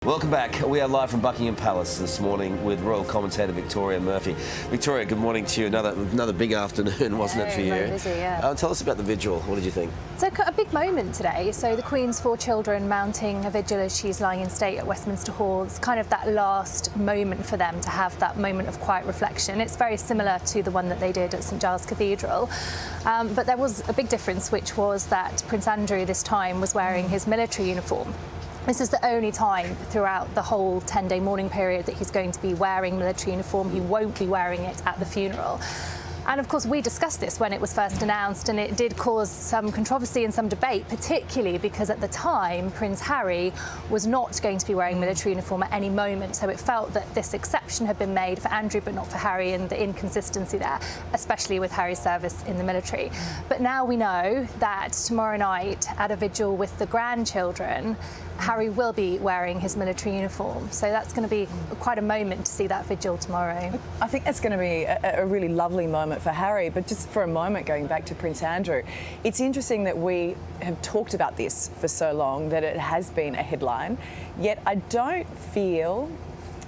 Welcome back. We are live from Buckingham Palace this morning with royal commentator Victoria Murphy. Victoria, good morning to you. Another big afternoon, wasn't it, for you? Very busy, yeah. Tell us about the vigil. What did you think? It's a big moment today. So the Queen's 4 children mounting a vigil as she's lying in state at Westminster Hall. It's kind of that last moment for them to have that moment of quiet reflection. It's very similar to the one that they did at St Giles Cathedral. But there was a big difference, which was that Prince Andrew this time was wearing his military uniform. This is the only time throughout the whole 10-day mourning period that he's going to be wearing military uniform. He won't be wearing it at the funeral. And of course, we discussed this when it was first announced, and it did cause some controversy and some debate, particularly because at the time, Prince Harry was not going to be wearing military uniform at any moment. So it felt that this exception had been made for Andrew, but not for Harry, and the inconsistency there, especially with Harry's service in the military. But now we know that tomorrow night at a vigil with the grandchildren, Harry will be wearing his military uniform. So that's going to be quite a moment to see that vigil tomorrow. I think that's going to be a really lovely moment for Harry. But just for a moment, going back to Prince Andrew, it's interesting that we have talked about this for so long, that it has been a headline, yet I don't feel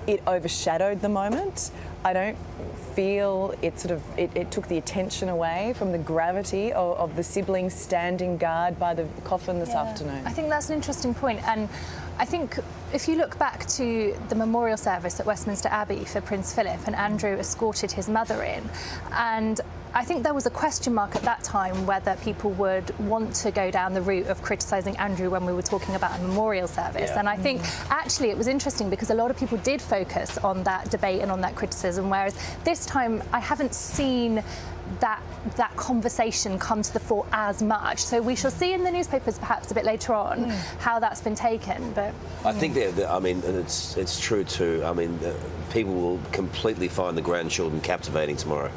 it overshadowed the moment. I don't feel it it took the attention away from the gravity of the siblings standing guard by the coffin this afternoon. I think that's an interesting point, and I think if you look back to the memorial service at Westminster Abbey for Prince Philip, and Andrew escorted his mother in, and I think there was a question mark at that time whether people would want to go down the route of criticising Andrew when we were talking about a memorial service. And I think actually it was interesting because a lot of people did focus on that debate and on that criticism, whereas this time I haven't seen that conversation come to the fore as much. So we shall see in the newspapers perhaps a bit later on how that's been taken. But I think I mean, it's true too. I mean, people will completely find the grandchildren captivating tomorrow.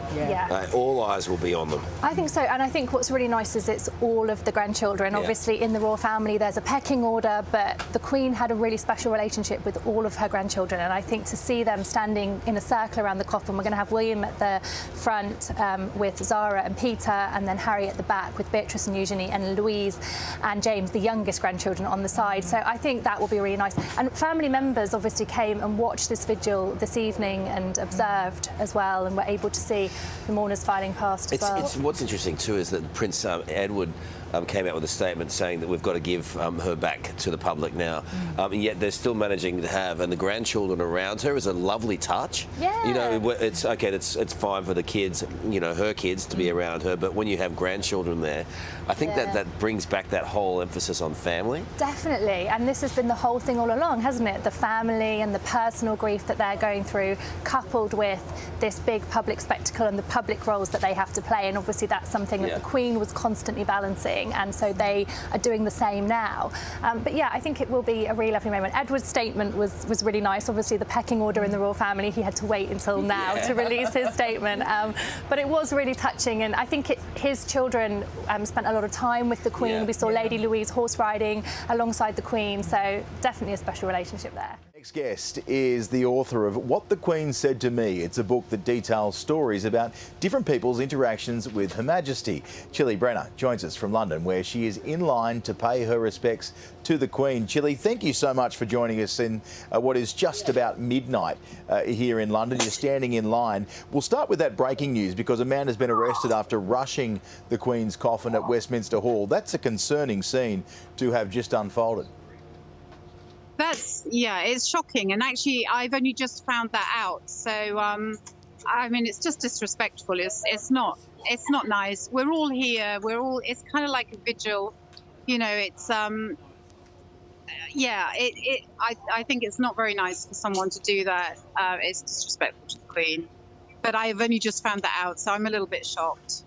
All eyes will be on them. I think so, and I think what's really nice is it's all of the grandchildren. Obviously, in the royal family, there's a pecking order, but the Queen had a really special relationship with all of her grandchildren, and I think to see them standing in a circle around the coffin, we're going to have William at the front with Zara and Peter, and then Harry at the back with Beatrice and Eugenie and Louise and James, the youngest grandchildren, on the side. So I think that will be really nice. And family members obviously came and watched this vigil this evening and observed as well, and were able to see the mourners filing past as well. What's interesting too is that Prince Edward came out with a statement saying that we've got to give her back to the public now, and yet they're still managing to have, and the grandchildren around her is a lovely touch. You know, it's okay, it's fine for the kids, you know, her kids to be around her, but when you have grandchildren there, I think that brings back that whole emphasis on family. Definitely, and this has been the whole thing all along, hasn't it? The family and the personal grief that they're going through, coupled with this big public spectacle and the public roles that they have to play, and obviously that's something that the Queen was constantly balancing, and so they are doing the same now. But yeah, I think it will be a really lovely moment. Edward's statement was really nice. Obviously the pecking order in the royal family, he had to wait until now to release his statement, but it was really touching, and I think his children spent a lot of time with the Queen. We saw Lady Louise horse riding alongside the Queen, so definitely a special relationship there. Next guest is the author of What the Queen Said to Me. It's a book that details stories about different people's interactions with Her Majesty. Chili Brenner joins us from London, where she is in line to pay her respects to the Queen. Chili, thank you so much for joining us in what is just about midnight here in London. You're standing in line. We'll start with that breaking news, because a man has been arrested after rushing the Queen's coffin at Westminster Hall. That's a concerning scene to have just unfolded. It's shocking, and actually I've only just found that out. So I mean, it's just disrespectful. It's not nice. We're all here. It's kind of like a vigil, you know. It's I think it's not very nice for someone to do that. It's disrespectful to the Queen. But I've only just found that out, so I'm a little bit shocked.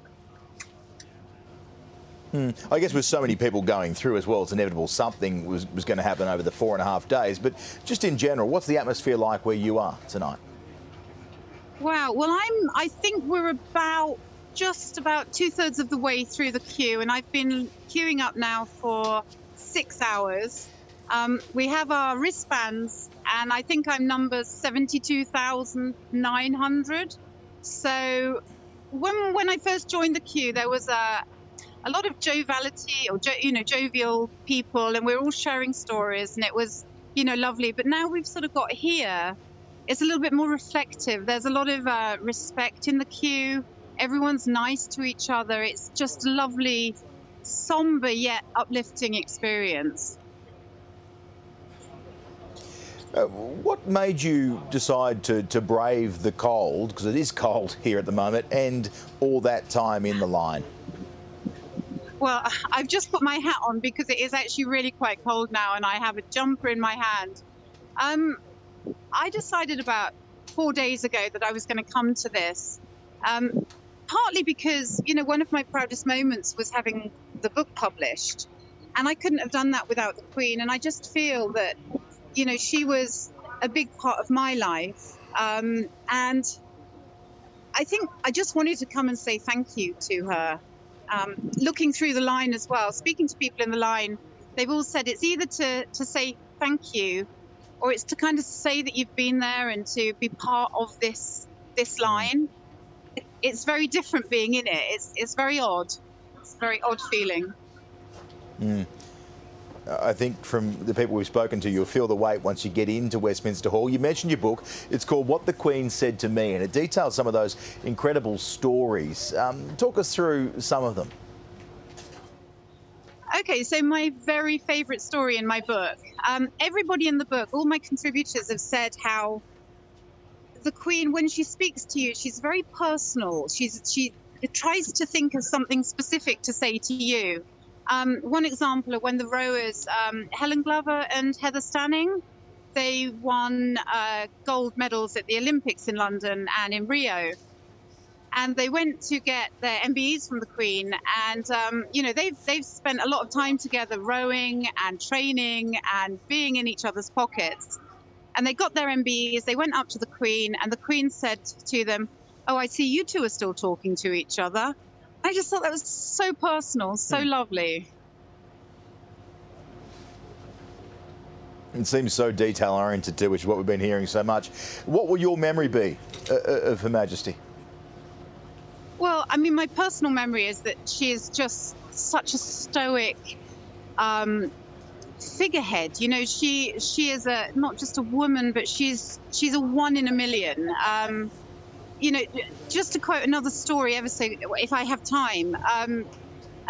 I guess with so many people going through as well, it's inevitable something was going to happen over the 4.5 days. But just in general, what's the atmosphere like where you are tonight? Wow. Well, I think we're just about 2/3 of the way through the queue, and I've been queuing up now for 6 hours. We have our wristbands, and I think I'm number 72,900. So when I first joined the queue, there was a lot of joviality, or jovial people, and we're all sharing stories, and it was lovely. But now we've sort of got here, it's a little bit more reflective. There's a lot of respect in the queue. Everyone's nice to each other. It's just a lovely, somber yet uplifting experience. What made you decide to brave the cold, because it is cold here at the moment, and all that time in the line? Well, I've just put my hat on because it is actually really quite cold now, and I have a jumper in my hand. I decided about 4 days ago that I was going to come to this, partly because, one of my proudest moments was having the book published, and I couldn't have done that without the Queen. And I just feel that, she was a big part of my life. And I think I just wanted to come and say thank you to her. Looking through the line as well, speaking to people in the line, they've all said it's either to say thank you, or it's to kind of say that you've been there and to be part of this line. It's very different being in it. It's very odd. It's a very odd feeling. I think from the people we've spoken to, you'll feel the weight once you get into Westminster Hall. You mentioned your book. It's called What the Queen Said to Me, and it details some of those incredible stories. Talk us through some of them. Okay, so my very favourite story in my book. Everybody in the book, all my contributors have said how the Queen, when she speaks to you, she's very personal. She tries to think of something specific to say to you. One example of when the rowers, Helen Glover and Heather Stanning, they won gold medals at the Olympics in London and in Rio. And they went to get their MBEs from the Queen. And, they've spent a lot of time together rowing and training and being in each other's pockets. And they got their MBEs, they went up to the Queen, and the Queen said to them, "Oh, I see you two are still talking to each other." I just thought that was so personal, so lovely. It seems so detail-oriented too, which is what we've been hearing so much. What will your memory be of Her Majesty? Well, I mean, my personal memory is that she is just such a stoic figurehead. She is not just a woman, but she's a one in a million. Just to quote another story, if I have time,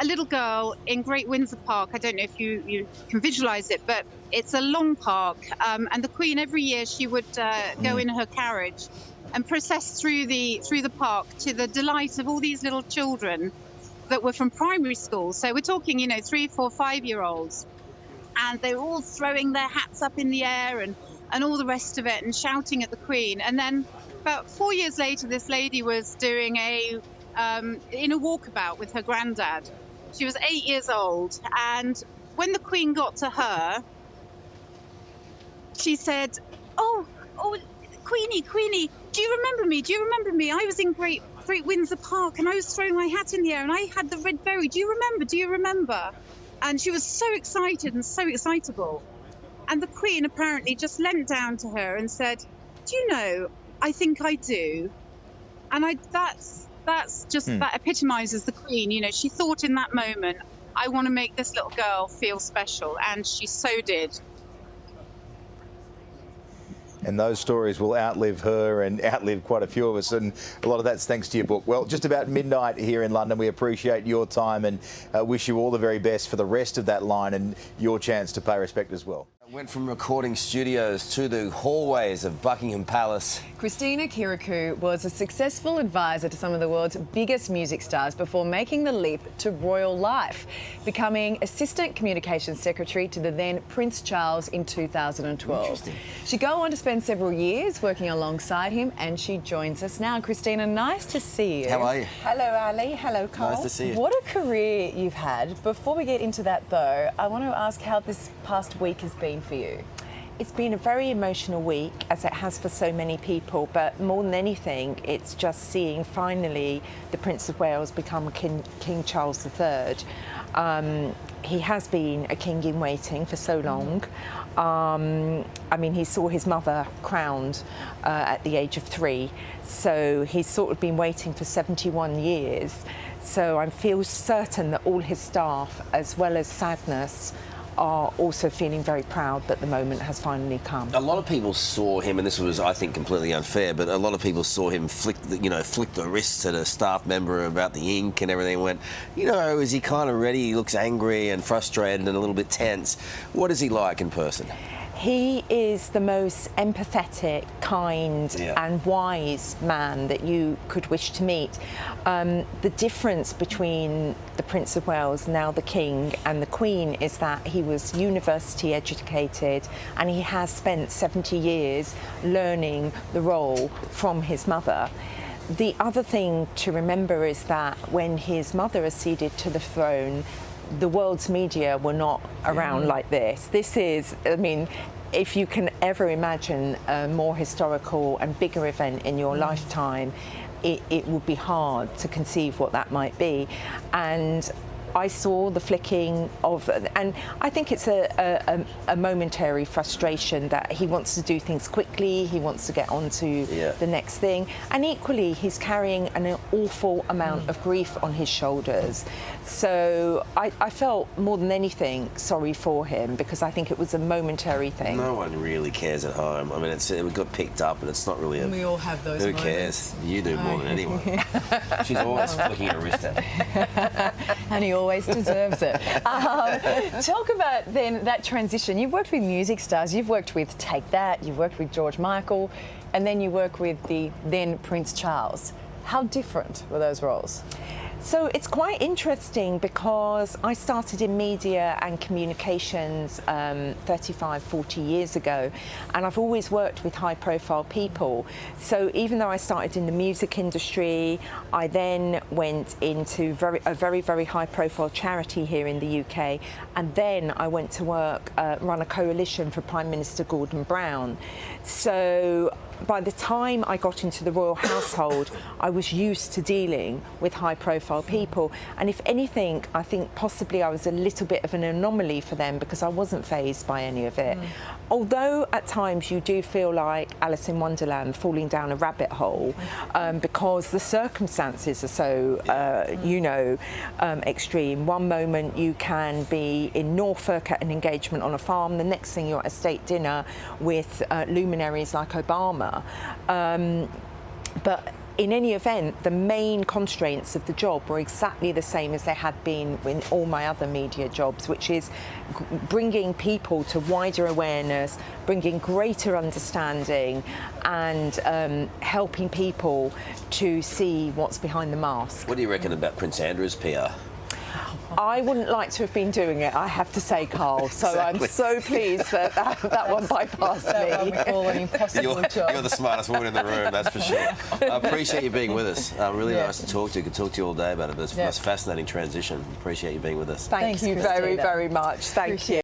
a little girl in Great Windsor Park, I don't know if you can visualize it, but it's a long park, and the Queen, every year she would go in her carriage and process through the park to the delight of all these little children that were from primary school. So we're talking, 3, 4, 5-year-olds, and they were all throwing their hats up in the air and all the rest of it and shouting at the Queen. And then about 4 years later, this lady was doing in a walkabout with her granddad. She was 8 years old, and when the Queen got to her, she said, "Oh, Queenie, do you remember me? Do you remember me? I was in Great Windsor Park, and I was throwing my hat in the air, and I had the red berry. Do you remember?" And she was so excited and so excitable. And the Queen apparently just leant down to her and said, "Do you know, I think I do." And that epitomizes the Queen. She thought in that moment, I want to make this little girl feel special, and she so did. And those stories will outlive her and outlive quite a few of us, and a lot of that's thanks to your book. Well, just about midnight here in London. We appreciate your time and wish you all the very best for the rest of that line and your chance to pay respect as well. Went from recording studios to the hallways of Buckingham Palace. Christina Kirikou was a successful advisor to some of the world's biggest music stars before making the leap to royal life, becoming Assistant Communications Secretary to the then Prince Charles in 2012. Interesting. She'd go on to spend several years working alongside him, and she joins us now. Christina, nice to see you. How are you? Hello, Ali. Hello, Carl. Nice to see you. What a career you've had. Before we get into that, though, I want to ask how this past week has been for you. It's been a very emotional week, as it has for so many people, but more than anything, it's just seeing finally the Prince of Wales become King Charles III. He has been a king in waiting for so long. He saw his mother crowned at the age of 3, so he's sort of been waiting for 71 years. So I feel certain that all his staff, as well as sadness, are also feeling very proud that the moment has finally come. A lot of people saw him, and this was, I think, completely unfair, but a lot of people saw him flick the wrists at a staff member about the ink and everything, and went, is he kind of ready? He looks angry and frustrated and a little bit tense. What is he like in person? He is the most empathetic, kind and wise man that you could wish to meet. The difference between the Prince of Wales, now the King, and the Queen is that he was university educated and he has spent 70 years learning the role from his mother. The other thing to remember is that when his mother acceded to the throne, the world's media were not around like this. This is, if you can ever imagine a more historical and bigger event in your lifetime, it would be hard to conceive what that might be. And I saw the flicking of, and I think it's a momentary frustration that he wants to do things quickly, he wants to get on to the next thing, and equally he's carrying an awful amount of grief on his shoulders. So I felt more than anything sorry for him, because I think it was a momentary thing. No one really cares at home. We got picked up, and it's not really we all have those Who moments. cares? You do more than anyone. She's always flicking her wrist at me. And he always deserves it. Talk about then that transition. You've worked with music stars. You've worked with Take That. You've worked with George Michael, and then you work with the then Prince Charles. How different were those roles? So it's quite interesting because I started in media and communications 35, 40 years ago, and I've always worked with high-profile people. So even though I started in the music industry, I then went into a very, very high-profile charity here in the UK, and then I went to work, run a coalition for Prime Minister Gordon Brown. So by the time I got into the royal household, I was used to dealing with high-profile people, and if anything, I think possibly I was a little bit of an anomaly for them because I wasn't fazed by any of it. Although at times you do feel like Alice in Wonderland falling down a rabbit hole because the circumstances are so, extreme. One moment you can be in Norfolk at an engagement on a farm, the next thing you're at a state dinner with luminaries like Obama. But in any event, the main constraints of the job were exactly the same as they had been in all my other media jobs, which is bringing people to wider awareness, bringing greater understanding, and helping people to see what's behind the mask. What do you reckon about Prince Andrew's PR? I wouldn't like to have been doing it, I have to say, Carl. So exactly. I'm so pleased that that one bypassed me. That one we call an impossible job. You're the smartest woman in the room, that's for sure. I appreciate you being with us. Really nice to talk to you. Could talk to you all day about it. But it's a fascinating transition. Appreciate you being with us. Thank you very, very much. Thank you.